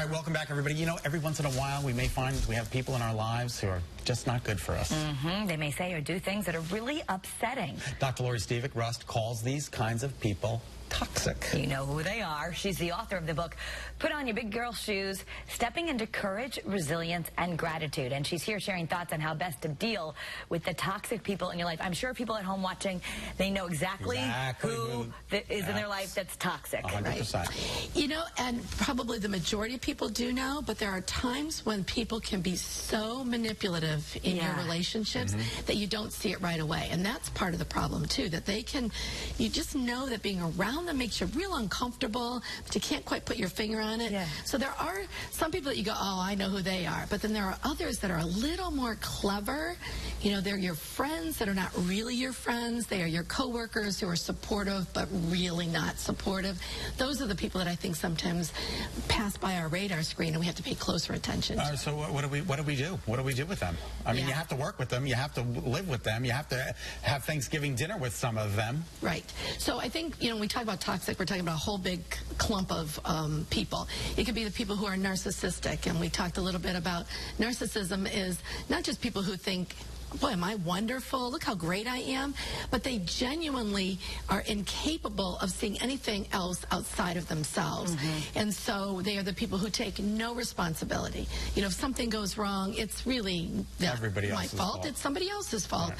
right, welcome back, everybody. You know, every once in a while, we may find we have people in our lives who are just not good for us. They may say or do things that are really upsetting. Dr. Lori Stevic-Rust calls these kinds of people toxic. You know who they are. She's the author of the book, Put On Your Big Girl Shoes, Stepping into Courage, Resilience, and Gratitude. And she's here sharing thoughts on how best to deal with the toxic people in your life. I'm sure people at home watching, they know exactly who is in their life that's toxic. 100%. Right? You know, and probably the majority of people do know, but there are times when people can be so manipulative in your relationships that you don't see it right away. And that's part of the problem, too, that they can, you just know that being around them makes you real uncomfortable, but you can't quite put your finger on it. So there are some people that you go, oh, I know who they are. But then there are others that are a little more clever. You know, they're your friends that are not really your friends. They are your coworkers who are supportive but really not supportive. Those are the people that I think sometimes pass by our radar screen and we have to pay closer attention to. So what do we do? What do we do with them? I mean, you have to work with them. You have to live with them. You have to have Thanksgiving dinner with some of them. Right. So I think, you know, when we talk about toxic, we're talking about a whole big clump of people. It could be the people who are narcissistic, and we talked a little bit about narcissism is not just people who think, boy, am I wonderful, look how great I am, but they genuinely are incapable of seeing anything else outside of themselves. And so they are the people who take no responsibility. You know, if something goes wrong, it's really my fault. It's somebody else's fault.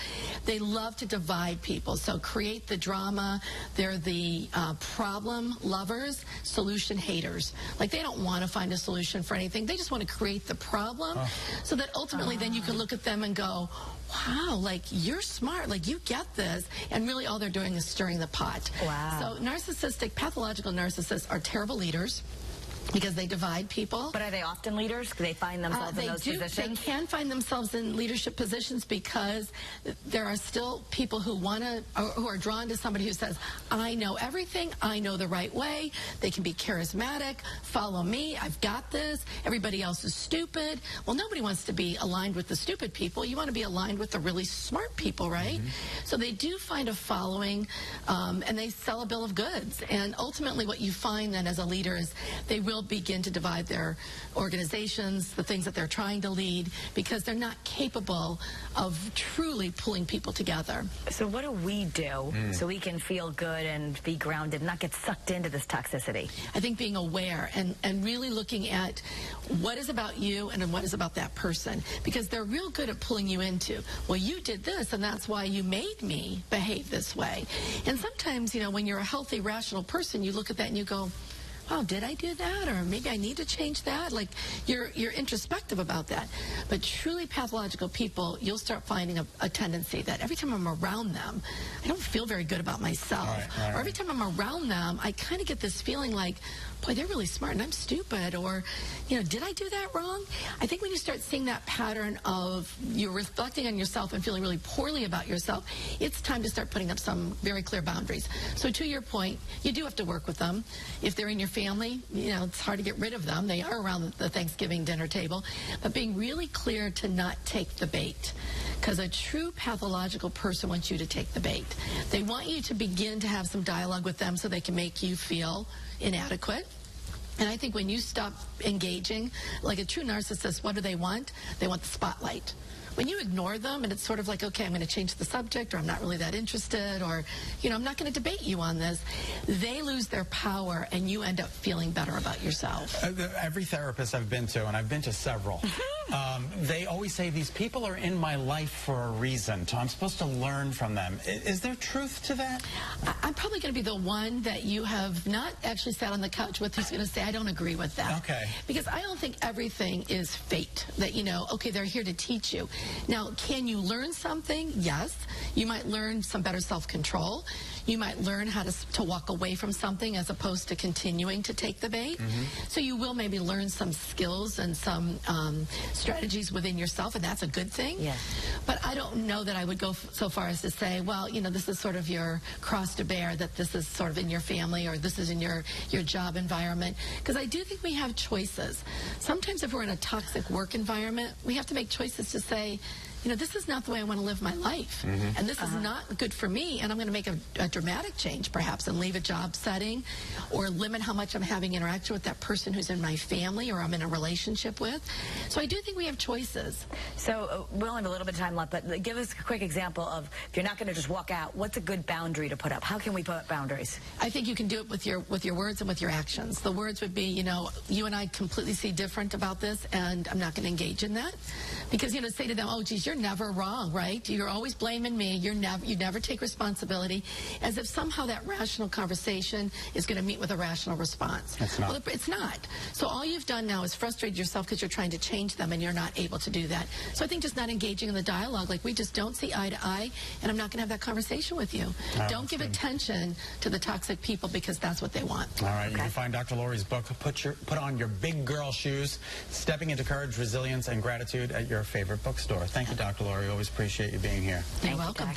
They love to divide people, so create the drama. They're the problem lovers, solution haters. Like, they don't want to find a solution for anything. They just want to create the problem so that ultimately then you can look at them and go, wow, like, you're smart, like, you get this, and really all they're doing is stirring the pot. So pathological narcissists are terrible leaders because they divide people. But are they often leaders? Do they find themselves in those positions? They can find themselves in leadership positions because there are still people who who are drawn to somebody who says, I know everything, I know the right way. They can be charismatic, follow me, I've got this, everybody else is stupid. Well, nobody wants to be aligned with the stupid people. You want to be aligned with the really smart people, right? So they do find a following, and they sell a bill of goods. And ultimately what you find then as a leader is they will begin to divide their organizations, the things that they're trying to lead, because they're not capable of truly pulling people together. So what do we do so we can feel good and be grounded and not get sucked into this toxicity? I think being aware and really looking at what is about you and what is about that person, because they're real good at pulling you into, well, you did this and that's why you made me behave this way. And sometimes, you know, when you're a healthy, rational person, you look at that and you go, oh, did I do that? Or maybe I need to change that? Like, you're introspective about that. But truly pathological people, you'll start finding a tendency that every time I'm around them, I don't feel very good about myself. Or every time I'm around them, I kind of get this feeling like, boy, they're really smart and I'm stupid. Or, you know, did I do that wrong? I think when you start seeing that pattern of you're reflecting on yourself and feeling really poorly about yourself, it's time to start putting up some very clear boundaries. So to your point, you do have to work with them. If they're in your family, you know, it's hard to get rid of them. They are around the Thanksgiving dinner table. But being really clear to not take the bait. Because a true pathological person wants you to take the bait. They want you to begin to have some dialogue with them so they can make you feel inadequate. And I think when you stop engaging, like a true narcissist, what do they want? They want the spotlight. When you ignore them and it's sort of like, okay, I'm going to change the subject, or I'm not really that interested, or, you know, I'm not going to debate you on this, they lose their power and you end up feeling better about yourself. Every therapist I've been to, and I've been to several, they always say, these people are in my life for a reason, so I'm supposed to learn from them. Is there truth to that? I'm probably going to be the one that you have not actually sat on the couch with who's going to say, I don't agree with that. Okay. Because I don't think everything is fate, that, you know, okay, they're here to teach you. Now, can you learn something? Yes. You might learn some better self-control. You might learn how to walk away from something as opposed to continuing to take the bait. So you will maybe learn some skills and some strategies within yourself, and that's a good thing. But I don't know that I would go so far as to say, well, you know, this is sort of your cross to bear, that this is sort of in your family or this is in your job environment. Because I do think we have choices. Sometimes if we're in a toxic work environment, we have to make choices to say, you know, this is not the way I want to live my life. And this is not good for me, and I'm going to make a dramatic change, perhaps, and leave a job setting or limit how much I'm having interaction with that person who's in my family or I'm in a relationship with. So I do think we have choices. So we only have a little bit of time left, but give us a quick example of, if you're not going to just walk out, what's a good boundary to put up? How can we put up boundaries? I think you can do it with your words and with your actions. The words would be, you know, you and I completely see different about this, and I'm not going to engage in that. Because, you know, say to them, oh, geez, you're never wrong, right? You're always blaming me. You never take responsibility, as if somehow that rational conversation is going to meet with a rational response. It's not. Well, it's not. So all you've done now is frustrated yourself because you're trying to change them, and you're not able to do that. So I think just not engaging in the dialogue, like we just don't see eye to eye, and I'm not going to have that conversation with you. Don't give attention to the toxic people because that's what they want. All right, you can find Dr. Lori's book, Put On Your Big Girl Shoes, Stepping into Courage, Resilience, and Gratitude at your favorite bookstore. Thank you, Dr. Lori. Always appreciate you being here. You're welcome.